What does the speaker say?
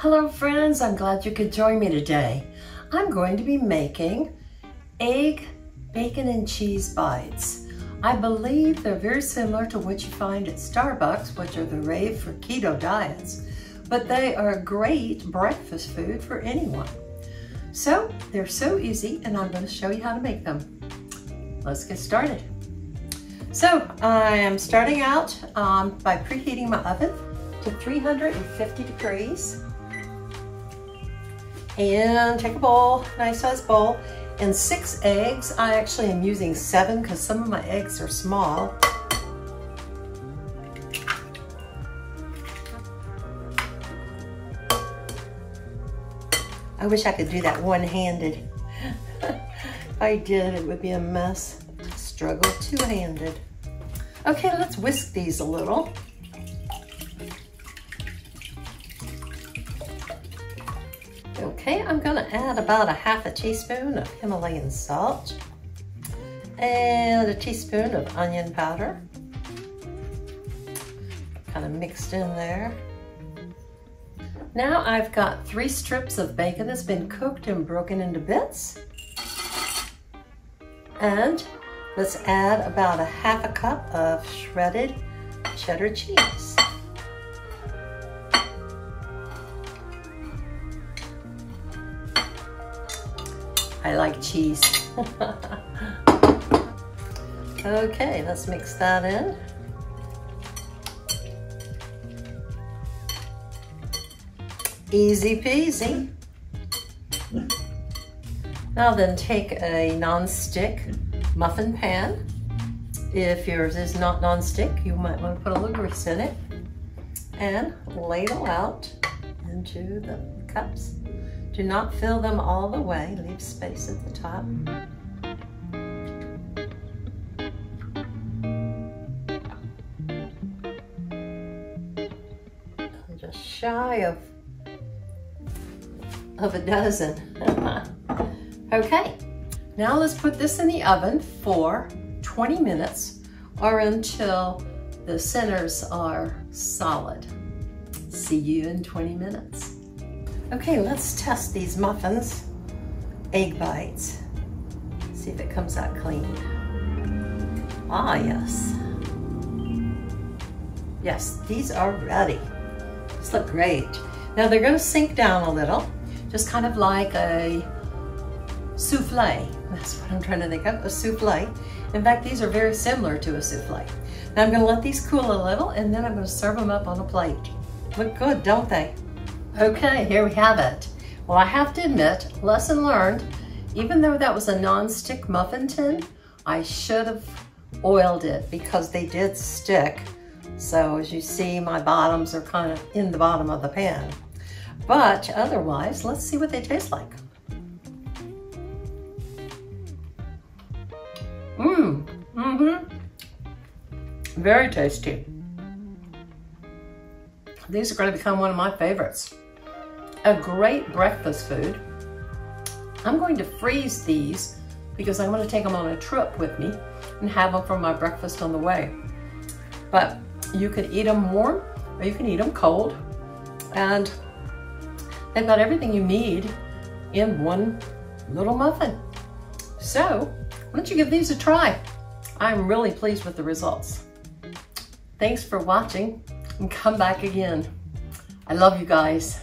Hello friends, I'm glad you could join me today. I'm going to be making egg, bacon, and cheese bites. I believe they're very similar to what you find at Starbucks, which are the rave for keto diets, but they are a great breakfast food for anyone. So they're so easy, and I'm going to show you how to make them. Let's get started. So I am starting out by preheating my oven to 350 degrees. And take a bowl, nice sized bowl, and 6 eggs. I actually am using 7 because some of my eggs are small. I wish I could do that one-handed. If I did, it would be a mess. Struggle two-handed. Okay, let's whisk these a little. Okay, I'm gonna add about a ½ teaspoon of Himalayan salt and a teaspoon of onion powder. Kind of mixed in there. Now I've got 3 strips of bacon that's been cooked and broken into bits. And let's add about a ½ cup of shredded cheddar cheese. I like cheese. Okay, let's mix that in. Easy peasy. Now then, take a non-stick muffin pan. If yours is not non-stick, you might want to put a little grease in it and ladle out into the cups. Do not fill them all the way, leave space at the top. I'm just shy of a dozen. Okay, now let's put this in the oven for 20 minutes or until the centers are solid. See you in 20 minutes. Okay, let's test these muffins, egg bites. See if it comes out clean. Ah, yes. Yes, these are ready. These look great. Now they're gonna sink down a little, just kind of like a souffle. That's what I'm trying to think of, a souffle. In fact, these are very similar to a souffle. Now I'm gonna let these cool a little, and then I'm gonna serve them up on a plate. Look good, don't they? Okay, here we have it. Well, I have to admit, lesson learned, even though that was a non-stick muffin tin, I should have oiled it because they did stick. So as you see, my bottoms are kind of in the bottom of the pan. But otherwise, let's see what they taste like. Very tasty. These are going to become one of my favorites. A great breakfast food. I'm going to freeze these because I'm going to take them on a trip with me and have them for my breakfast on the way. But you can eat them warm or you can eat them cold. And they've got everything you need in one little muffin. So why don't you give these a try? I'm really pleased with the results. Thanks for watching and come back again. I love you guys.